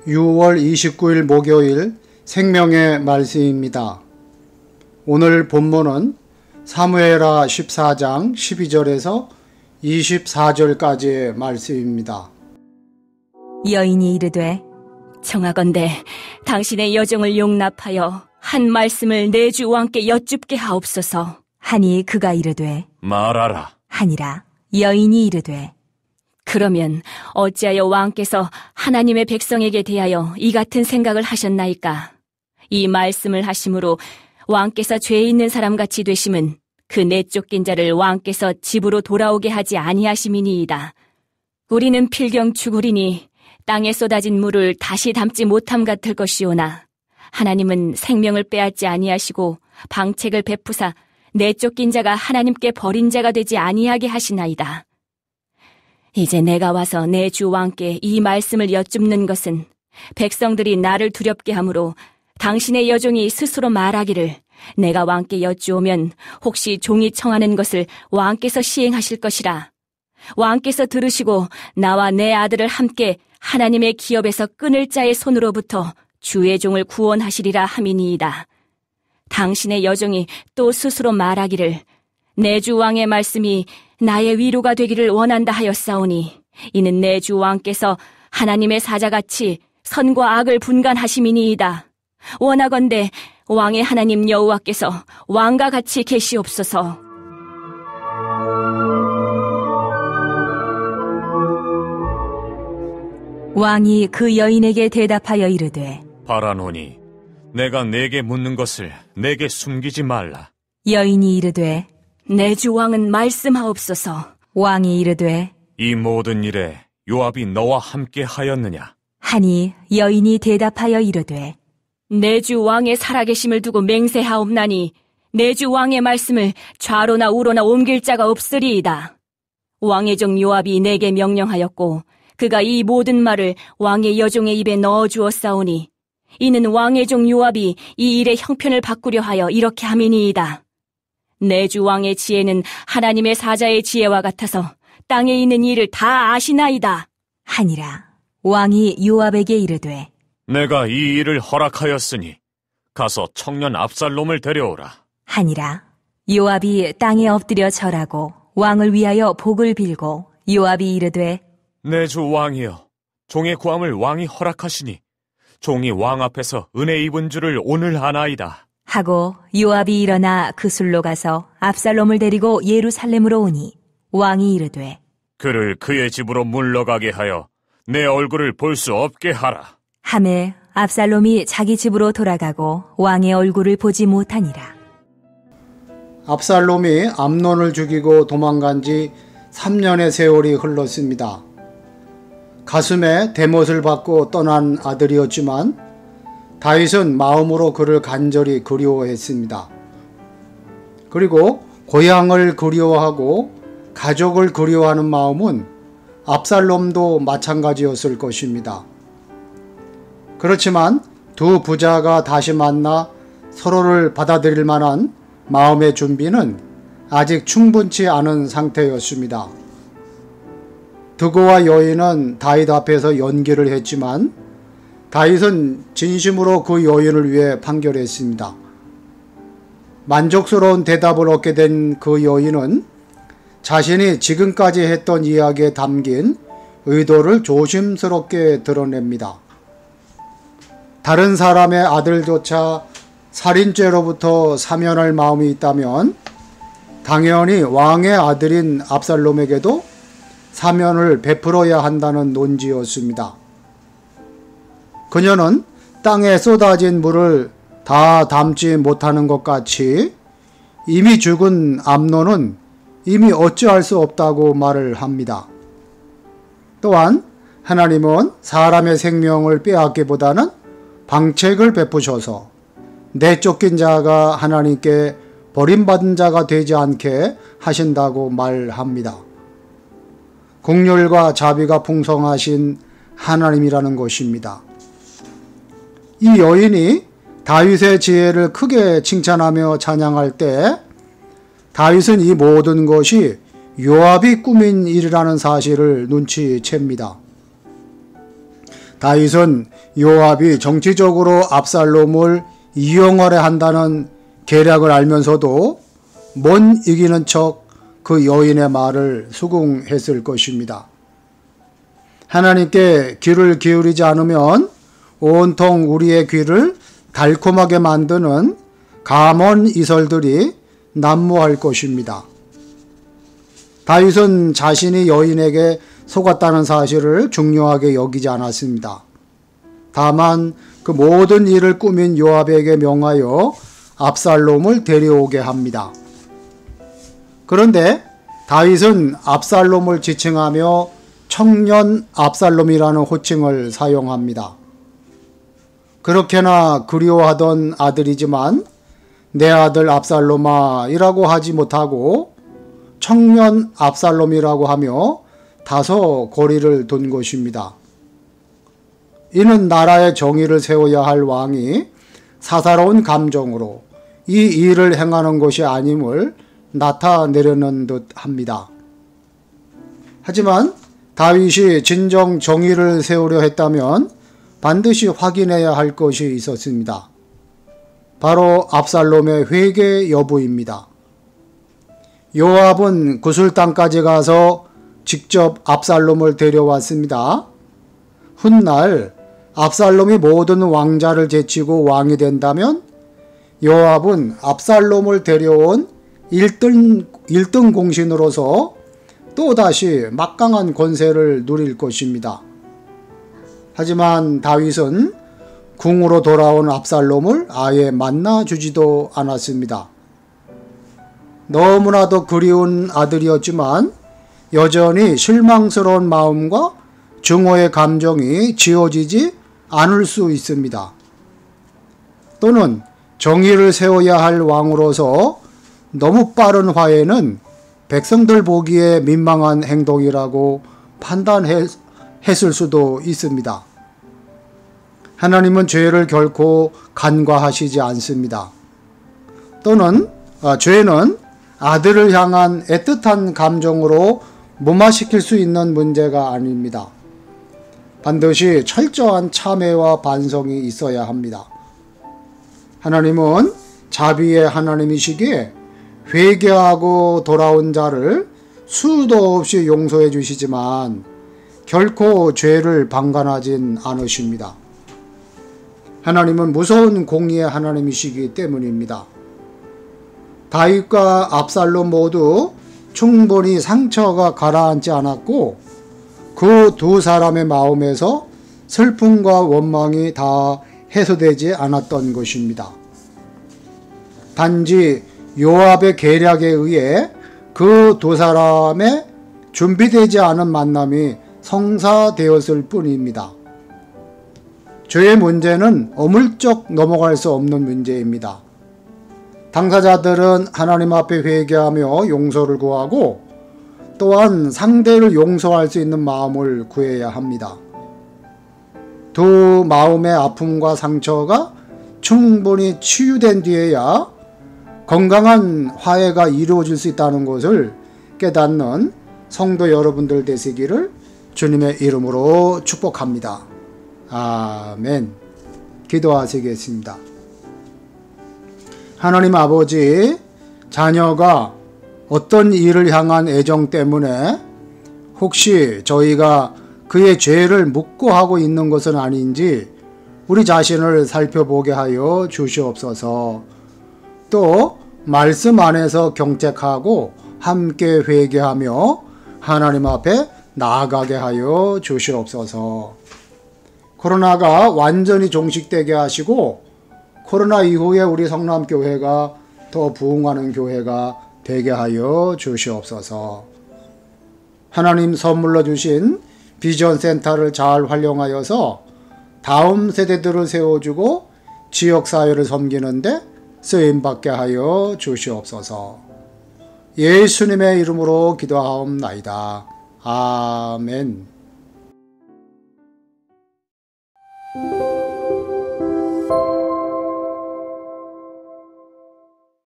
(6월 29일) 목요일 생명의 말씀입니다. 오늘 본문은 사무엘하 14장 12절에서 24절까지의 말씀입니다. 여인이 이르되 청하건대 당신의 여종을 용납하여 한 말씀을 내 주 왕께 여쭙게 하옵소서 하니 그가 이르되 말하라 하니라. 여인이 이르되 그러면 어찌하여 왕께서 하나님의 백성에게 대하여 이 같은 생각을 하셨나이까? 이 말씀을 하심으로 왕께서 죄 있는 사람같이 되심은 그 내쫓긴 자를 왕께서 집으로 돌아오게 하지 아니하심이니이다. 우리는 필경 죽으리니 땅에 쏟아진 물을 다시 담지 못함 같을 것이오나 하나님은 생명을 빼앗지 아니하시고 방책을 베푸사 내쫓긴 자가 하나님께 버린 자가 되지 아니하게 하시나이다. 이제 내가 와서 내 주 왕께 이 말씀을 여쭙는 것은 백성들이 나를 두렵게 하므로 당신의 여종이 스스로 말하기를 내가 왕께 여쭈오면 혹시 종이 청하는 것을 왕께서 시행하실 것이라. 왕께서 들으시고 나와 내 아들을 함께 하나님의 기업에서 끊을 자의 손으로부터 주의 종을 구원하시리라 함이니이다. 당신의 여종이 또 스스로 말하기를 내 주 왕의 말씀이 나의 위로가 되기를 원한다 하였사오니 이는 내 주 왕께서 하나님의 사자같이 선과 악을 분간하심이니이다. 원하건대 왕의 하나님 여호와께서 왕과 같이 계시옵소서. 왕이 그 여인에게 대답하여 이르되 바라노니 내가 내게 묻는 것을 내게 숨기지 말라. 여인이 이르되 내 주 왕은 말씀하옵소서. 왕이 이르되 이 모든 일에 요압이 너와 함께 하였느냐 하니 여인이 대답하여 이르되 내 주 왕의 살아계심을 두고 맹세하옵나니 내 주 왕의 말씀을 좌로나 우로나 옮길 자가 없으리이다. 왕의 종 요압이 내게 명령하였고 그가 이 모든 말을 왕의 여종의 입에 넣어주었사오니 이는 왕의 종 요압이 이 일의 형편을 바꾸려 하여 이렇게 함이니이다. 내 주 왕의 지혜는 하나님의 사자의 지혜와 같아서 땅에 있는 일을 다 아시나이다. 하니라. 왕이 요압에게 이르되 내가 이 일을 허락하였으니 가서 청년 압살롬을 데려오라. 하니라. 요압이 땅에 엎드려 절하고 왕을 위하여 복을 빌고 요압이 이르되 내 주 왕이여 종의 구함을 왕이 허락하시니 종이 왕 앞에서 은혜 입은 줄을 오늘 아나이다. 하고 요압이 일어나 그 술로 가서 압살롬을 데리고 예루살렘으로 오니 왕이 이르되 그를 그의 집으로 물러가게 하여 내 얼굴을 볼 수 없게 하라. 하매 압살롬이 자기 집으로 돌아가고 왕의 얼굴을 보지 못하니라. 압살롬이 암논을 죽이고 도망간 지 3년의 세월이 흘렀습니다. 가슴에 대못을 받고 떠난 아들이었지만 다윗은 마음으로 그를 간절히 그리워했습니다. 그리고 고향을 그리워하고 가족을 그리워하는 마음은 압살롬도 마찬가지였을 것입니다. 그렇지만 두 부자가 다시 만나 서로를 받아들일 만한 마음의 준비는 아직 충분치 않은 상태였습니다. 드고와 여인은 다윗 앞에서 연기를 했지만 다윗은 진심으로 그 여인을 위해 판결했습니다. 만족스러운 대답을 얻게 된 그 여인은 자신이 지금까지 했던 이야기에 담긴 의도를 조심스럽게 드러냅니다. 다른 사람의 아들조차 살인죄로부터 사면할 마음이 있다면 당연히 왕의 아들인 압살롬에게도 사면을 베풀어야 한다는 논지였습니다. 그녀는 땅에 쏟아진 물을 다 담지 못하는 것 같이 이미 죽은 암논은 이미 어찌할 수 없다고 말을 합니다. 또한 하나님은 사람의 생명을 빼앗기보다는 방책을 베푸셔서 내쫓긴 자가 하나님께 버림받은 자가 되지 않게 하신다고 말합니다. 긍휼과 자비가 풍성하신 하나님이라는 것입니다. 이 여인이 다윗의 지혜를 크게 칭찬하며 찬양할 때 다윗은 이 모든 것이 요압이 꾸민 일이라는 사실을 눈치챕니다. 다윗은 요압이 정치적으로 압살롬을 이용하려 한다는 계략을 알면서도 못 이기는 척 그 여인의 말을 수긍했을 것입니다. 하나님께 귀를 기울이지 않으면 온통 우리의 귀를 달콤하게 만드는 감언 이설들이 난무할 것입니다. 다윗은 자신이 여인에게 속았다는 사실을 중요하게 여기지 않았습니다. 다만 그 모든 일을 꾸민 요압에게 명하여 압살롬을 데려오게 합니다. 그런데 다윗은 압살롬을 지칭하며 청년 압살롬이라는 호칭을 사용합니다. 그렇게나 그리워하던 아들이지만 내 아들 압살롬아 이라고 하지 못하고 청년 압살롬이라고 하며 다소 거리를 둔 것입니다. 이는 나라의 정의를 세워야 할 왕이 사사로운 감정으로 이 일을 행하는 것이 아님을 나타내려는 듯 합니다. 하지만 다윗이 진정 정의를 세우려 했다면 반드시 확인해야 할 것이 있었습니다. 바로 압살롬의 회개 여부입니다. 요압은 구슬 땅까지 가서 직접 압살롬을 데려왔습니다. 훗날 압살롬이 모든 왕자를 제치고 왕이 된다면 요압은 압살롬을 데려온 1등 공신으로서 또다시 막강한 권세를 누릴 것입니다. 하지만 다윗은 궁으로 돌아온 압살롬을 아예 만나주지도 않았습니다. 너무나도 그리운 아들이었지만 여전히 실망스러운 마음과 증오의 감정이 지워지지 않을 수 있습니다. 또는 정의를 세워야 할 왕으로서 너무 빠른 화해는 백성들 보기에 민망한 행동이라고 판단했을 수도 있습니다. 하나님은 죄를 결코 간과하시지 않습니다. 또는 죄는 아들을 향한 애틋한 감정으로 무마시킬 수 있는 문제가 아닙니다. 반드시 철저한 참회와 반성이 있어야 합니다. 하나님은 자비의 하나님이시기에 회개하고 돌아온 자를 수도 없이 용서해 주시지만 결코 죄를 방관하진 않으십니다. 하나님은 무서운 공의의 하나님이시기 때문입니다. 다윗과 압살롬 모두 충분히 상처가 가라앉지 않았고 그 두 사람의 마음에서 슬픔과 원망이 다 해소되지 않았던 것입니다. 단지 요압의 계략에 의해 그 두 사람의 준비되지 않은 만남이 성사되었을 뿐입니다. 죄의 문제는 어물쩍 넘어갈 수 없는 문제입니다. 당사자들은 하나님 앞에 회개하며 용서를 구하고 또한 상대를 용서할 수 있는 마음을 구해야 합니다. 두 마음의 아픔과 상처가 충분히 치유된 뒤에야 건강한 화해가 이루어질 수 있다는 것을 깨닫는 성도 여러분들 되시기를 주님의 이름으로 축복합니다. 아멘. 기도하시겠습니다. 하나님 아버지, 자녀가 어떤 일을 향한 애정 때문에 혹시 저희가 그의 죄를 묵고하고 있는 것은 아닌지 우리 자신을 살펴보게 하여 주시옵소서. 또 말씀 안에서 경책하고 함께 회개하며 하나님 앞에 나아가게 하여 주시옵소서. 코로나가 완전히 종식되게 하시고 코로나 이후에 우리 성남교회가 더 부흥하는 교회가 되게 하여 주시옵소서. 하나님 선물로 주신 비전센터를 잘 활용하여서 다음 세대들을 세워주고 지역사회를 섬기는데 쓰임받게 하여 주시옵소서. 예수님의 이름으로 기도하옵나이다. 아멘.